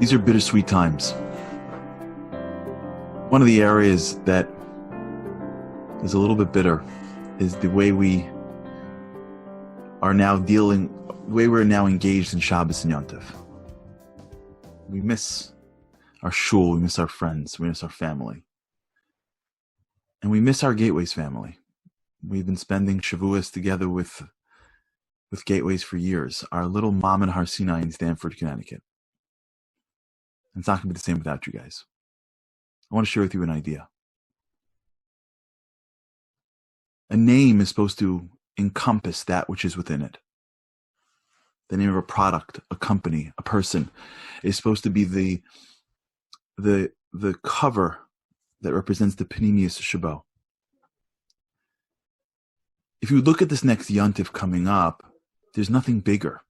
These are bittersweet times. One of the areas that is a little bit bitter is the way we are now we're now engaged in Shabbos and Yontif. We miss our shul, we miss our friends, we miss our family. And we miss our Gateways family. We've been spending Shavuos together with Gateways for years. Our little mom in Harary in Stamford, Connecticut. And it's not going to be the same without you guys. I want to share with you an idea. A name is supposed to encompass that which is within it. The name of a product, a company, a person is supposed to be the cover that represents the Panemius Shabo. If you look at this next Yontif coming up, there's nothing bigger.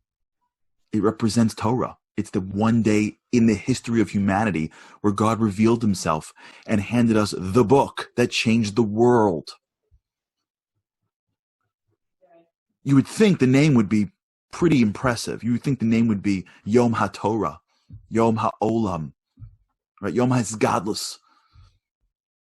It represents Torah. It's the one day in the history of humanity where God revealed himself and handed us the book that changed the world. You would think the name would be pretty impressive. You would think the name would be Yom HaTorah, Yom HaOlam, right? Yom HaSgadlus.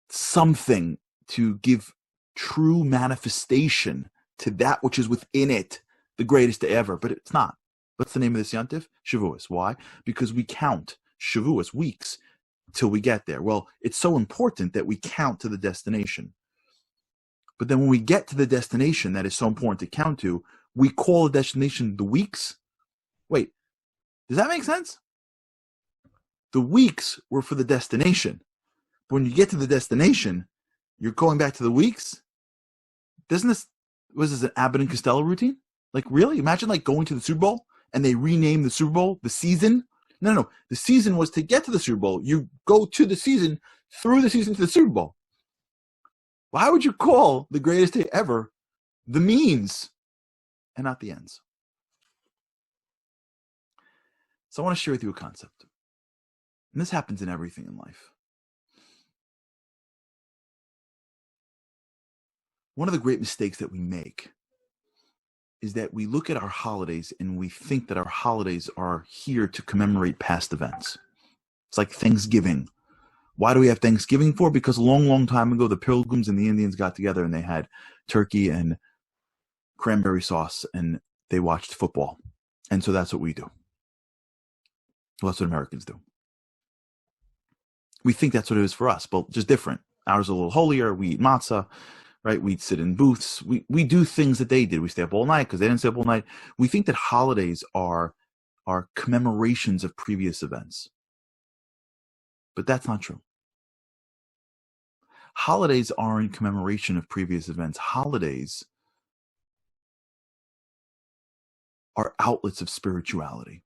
Something to give true manifestation to that which is within it, the greatest day ever, but it's not. What's the name of this Yontif? Shavuos. Why? Because we count Shavuos, weeks, till we get there. Well, it's so important that we count to the destination. But then when we get to the destination that is so important to count to, we call the destination the weeks. Wait, does that make sense? The weeks were for the destination. But when you get to the destination, you're going back to the weeks? Was this an Abbott and Costello routine? Like, really? Imagine like going to the Super Bowl and they rename the Super Bowl the season. No. The season was to get to the Super Bowl. You go to the season, through the season to the Super Bowl. Why would you call the greatest day ever the means and not the ends? So I want to share with you a concept. And this happens in everything in life. One of the great mistakes that we make is that we look at our holidays and we think that our holidays are here to commemorate past events. It's like Thanksgiving. Why do we have Thanksgiving for? Because a long, long time ago, the Pilgrims and the Indians got together and they had turkey and cranberry sauce and they watched football. And so that's what we do. Well, that's what Americans do. We think that's what it is for us, but just different. Ours is a little holier. We eat matzah. Right? We'd sit in booths. We do things that they did. We stay up all night because they didn't stay up all night. We think that holidays are commemorations of previous events. But that's not true. Holidays aren't commemoration of previous events. Holidays are outlets of spirituality.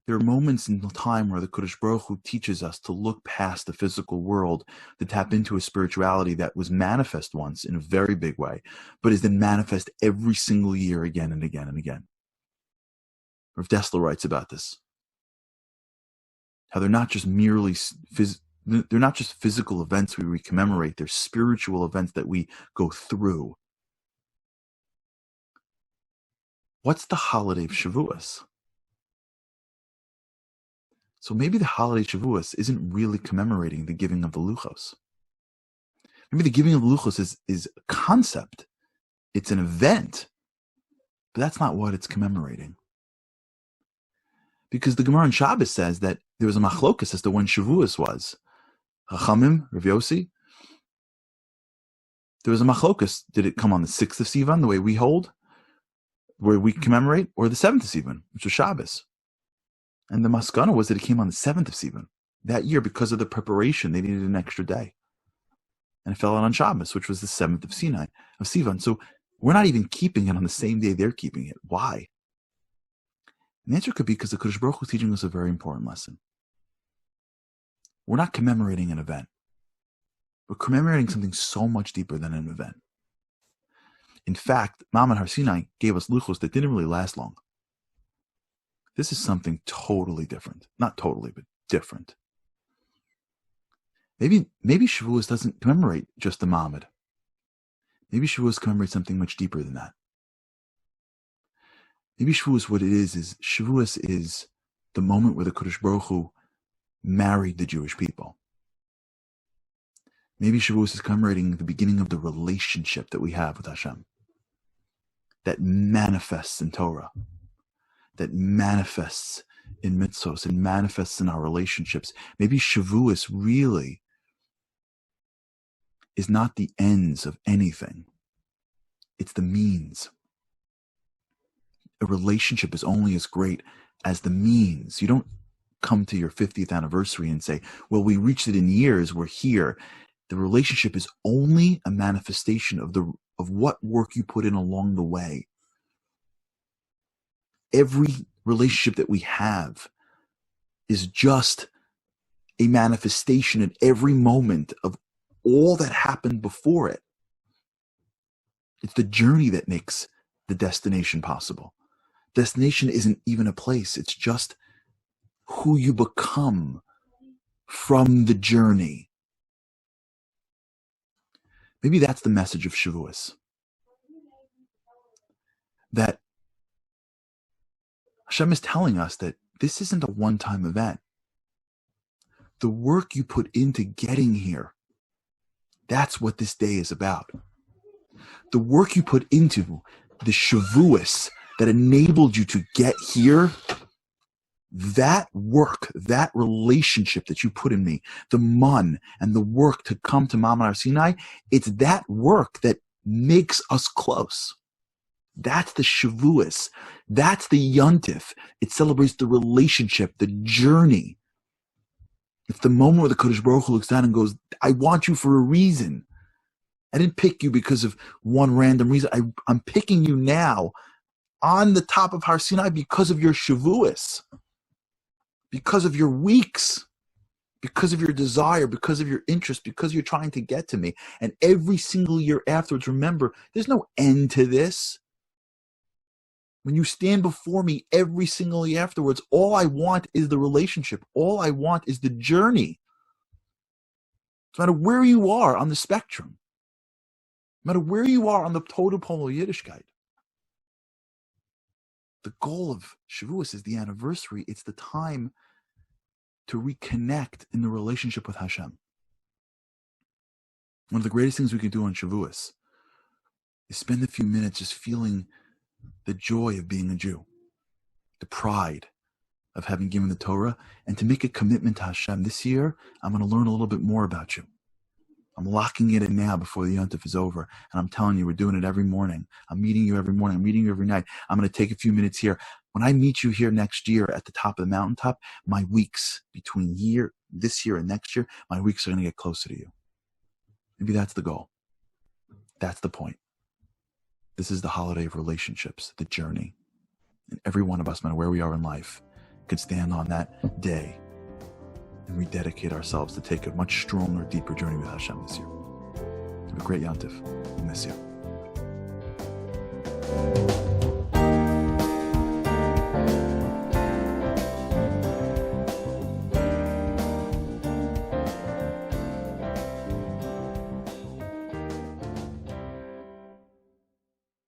There are moments in time where the Kodesh Baruch Hu teaches us to look past the physical world, to tap into a spirituality that was manifest once in a very big way, but is then manifest every single year again and again and again. Rav Dessler writes about this. How they're not just physical events we commemorate, they're spiritual events that we go through. What's the holiday of Shavuos? So maybe the holiday Shavuos isn't really commemorating the giving of the Luchos. Maybe the giving of the Luchos is a concept. It's an event. But that's not what it's commemorating. Because the Gemara in Shabbos says that there was a machlokas as to when Shavuos was. Chachamim, Rav Yossi. There was a machlokas. Did it come on the 6th of Sivan, the way we hold, where we commemorate, or the 7th of Sivan, which was Shabbos? And the maskana was that it came on the 7th of Sivan. That year, because of the preparation, they needed an extra day. And it fell out on Shabbos, which was the 7th of Sivan. So we're not even keeping it on the same day they're keeping it. Why? And the answer could be because the Kodesh Baruch Hu is teaching us a very important lesson. We're not commemorating an event. We're commemorating something so much deeper than an event. In fact, Ma'am in Harary gave us luchos that didn't really last long. This is something totally different. Not totally, but different. Maybe Shavuos doesn't commemorate just the Ma'amad. Maybe Shavuos commemorates something much deeper than that. Maybe Shavuos, what it is Shavuos is the moment where the Kodesh Baruch Hu married the Jewish people. Maybe Shavuos is commemorating the beginning of the relationship that we have with Hashem, that manifests in Torah, that manifests in mitzvos, and manifests in our relationships. Maybe Shavuos really is not the ends of anything. It's the means. A relationship is only as great as the means. You don't come to your 50th anniversary and say, well, we reached it in years, we're here. The relationship is only a manifestation of what work you put in along the way. Every relationship that we have is just a manifestation at every moment of all that happened before it. It's the journey that makes the destination possible. Destination isn't even a place. It's just who you become from the journey. Maybe that's the message of Shavuos. That Hashem is telling us that this isn't a one-time event. The work you put into getting here, that's what this day is about. The work you put into the Shavuos that enabled you to get here, that work, that relationship that you put in me, the mun and the work to come to Ma'amad Har Sinai, it's that work that makes us close. That's the Shavuos. That's the Yontif. It celebrates the relationship, the journey. It's the moment where the Kodesh Baruch Hu looks down and goes, I want you for a reason. I didn't pick you because of one random reason. I'm picking you now on the top of Har Sinai because of your Shavuos, because of your weeks, because of your desire, because of your interest, because you're trying to get to me. And every single year afterwards, remember, there's no end to this. When you stand before me every single year afterwards, all I want is the relationship. All I want is the journey. No matter where you are on the spectrum, no matter where you are on the totem pole of Yiddishkeit, the goal of Shavuos is the anniversary. It's the time to reconnect in the relationship with Hashem. One of the greatest things we can do on Shavuos is spend a few minutes just feeling the joy of being a Jew, the pride of having given the Torah, and to make a commitment to Hashem. This year, I'm going to learn a little bit more about you. I'm locking it in now before the Yontif is over. And I'm telling you, we're doing it every morning. I'm meeting you every morning. I'm meeting you every night. I'm going to take a few minutes here. When I meet you here next year at the top of the mountaintop, my weeks between this year and next year, my weeks are going to get closer to you. Maybe that's the goal. That's the point. This is the holiday of relationships, the journey. And every one of us, no matter where we are in life, could stand on that day and rededicate ourselves to take a much stronger, deeper journey with Hashem this year. Have a great Yontif. We'll miss you.